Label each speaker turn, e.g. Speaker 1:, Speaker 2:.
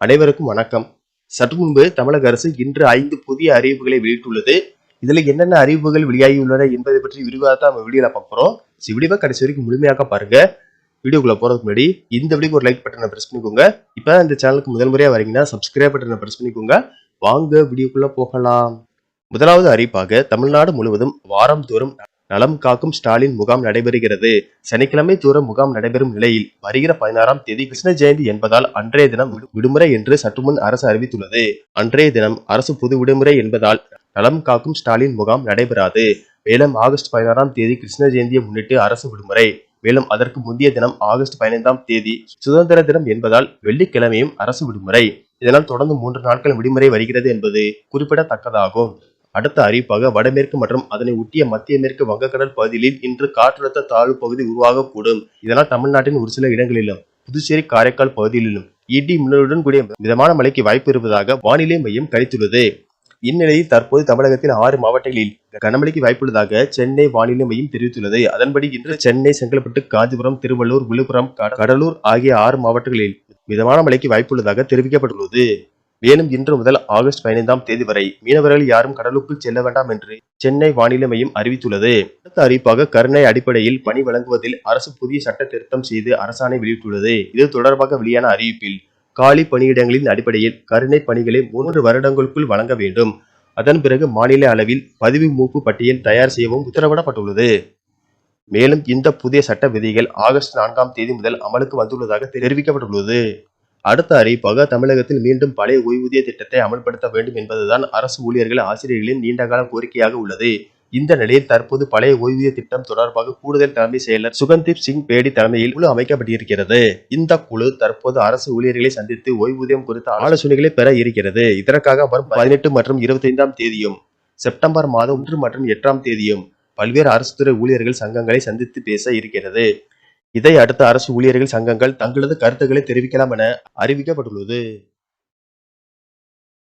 Speaker 1: அனைவருக்கும் வணக்கம். சற்று முன்பு தமிழக அரசு இன்று 5 புதிய அறிவிப்புகளை வெளியிட்டுள்ளது. இதுல என்னென்ன அறிவிப்புகள் வெளியாகியுள்ளன என்பதை பற்றி விரிவாக நம்ம வீடியோல பார்க்கிறோம். வீடியோவை கடைசி வரைக்கும் முழுமையாக பாருங்க. வீடியோக்குள்ள போறதுக்கு முன்னாடி இந்த வீடியோக்கு ஒரு லைக் பட்டனை பிரஸ் பண்ணிக்கோங்க. இப்ப இந்த சேனலுக்கு முதல் முறையா வரீங்கன்னா சப்ஸ்கிரைப் பட்டனை பிரஸ் பண்ணிக்கோங்க. வாங்க வீடியோக்குள்ள போகலாம். முதலாவது அறிவிப்பாக தமிழ்நாடு முழுவதும் வாரம் தோறும் நலம் காக்கும் ஸ்டாலின் முகாம் நடைபெறுகிறது. சனிக்கிழமை தோறும் முகாம் நடைபெறும் நிலையில் வருகிற 16ஆம் தேதி கிருஷ்ண ஜெயந்தி என்பதால் அன்றைய தினம் விடுமுறை என்று சற்று முன் அரசு அறிவித்துள்ளது. அன்றைய தினம் அரசு பொது விடுமுறை என்பதால் நலம் காக்கும் ஸ்டாலின் முகாம் நடைபெறாது. மேலும் ஆகஸ்ட் 16ஆம் தேதி கிருஷ்ண ஜெயந்தியை முன்னிட்டு அரசு விடுமுறை. மேலும் அதற்கு முந்தைய தினம் ஆகஸ்ட் 15ஆம் தேதி சுதந்திர தினம் என்பதால் வெள்ளிக்கிழமையும் அரசு விடுமுறை. இதனால் தொடர்ந்து 3 நாட்கள் விடுமுறை வருகிறது என்பது குறிப்பிடத்தக்கதாகும். அடுத்த அறிவிப்பாக வடமேற்கு மற்றும் அதனை ஒட்டிய மத்திய மேற்கு வங்கக்கடல் பகுதிகளில் இன்று காற்றழுத்த தாழ்வு பகுதி உருவாகக்கூடும். இதனால் தமிழ்நாட்டின் ஒரு சில இடங்களிலும் புதுச்சேரி காரைக்கால் பகுதிகளிலும் இடி மின்னலுடன் கூடிய மிதமான மழைக்கு வாய்ப்பு இருப்பதாக வானிலை மையம் கணித்துள்ளது. இந்நிலையில் தற்போது தமிழகத்தில் 6 மாவட்டங்களில் கனமழைக்கு வாய்ப்புள்ளதாக சென்னை வானிலை மையம் தெரிவித்துள்ளது. அதன்படி இன்று சென்னை, செங்கல்பட்டு, காஞ்சிபுரம், திருவள்ளூர், விழுப்புரம், கடலூர் ஆகிய 6 மாவட்டங்களில் மிதமான மழைக்கு வாய்ப்புள்ளதாக தெரிவிக்கப்பட்டுள்ளது. மேலும் இன்று முதல் ஆகஸ்ட் 15ஆம் தேதி வரை மீனவர்கள் யாரும் கடலுக்குள் செல்ல வேண்டாம் என்று சென்னை வானிலை மையம் அறிவித்துள்ளது. அடுத்த அறிவிப்பாக கருணை அடிப்படையில் பணி வழங்குவதில் அரசு புதிய சட்ட திருத்தம் செய்து அரசாணை வெளியிட்டுள்ளது. இது தொடர்பாக வெளியான அறிவிப்பில் காலி பணியிடங்களின் அடிப்படையில் கருணை பணிகளை 3 வருடங்களுக்குள் வழங்க வேண்டும். அதன் பிறகு மாநில அளவில் பதிவு மூப்பு பட்டியல் தயார் செய்யவும் உத்தரவிடப்பட்டுள்ளது. மேலும் இந்த புதிய சட்ட விதிகள் ஆகஸ்ட் 4ஆம் தேதி முதல் அமலுக்கு வந்துள்ளதாக தெரிவிக்கப்பட்டுள்ளது. அடுத்த அறிவிப்பாக தமிழகத்தில் மீண்டும் பழைய ஓய்வூதிய திட்டத்தை அமல்படுத்த வேண்டும் என்பதுதான் அரசு ஊழியர்கள், ஆசிரியர்களின் நீண்டகால கோரிக்கையாக உள்ளது. இந்த நிலையில் தற்போது பழைய ஓய்வூதிய திட்டம் தொடர்பாக கூடுதல் தலைமை செயலர் சுகந்தீப் சிங் பேடி தலைமையில் குழு அமைக்கப்பட்டிருக்கிறது. இந்த குழு தற்போது அரசு ஊழியர்களை சந்தித்து ஓய்வூதியம் குறித்த ஆலோசனைகளை பெற இருக்கிறது. இதற்காக வரும் 18 மற்றும் 25ஆம் தேதியும் செப்டம்பர் மாதம் 1 மற்றும் 8ஆம் தேதியும் பல்வேறு அரசு துறை ஊழியர்கள் சங்கங்களை சந்தித்து பேச இருக்கிறது. இதை அடுத்த அரசு ஊழியர்கள் சங்கங்கள் தங்களது கருத்துக்களை தெரிவிக்கலாம் என அறிவிக்கப்பட்டுள்ளது.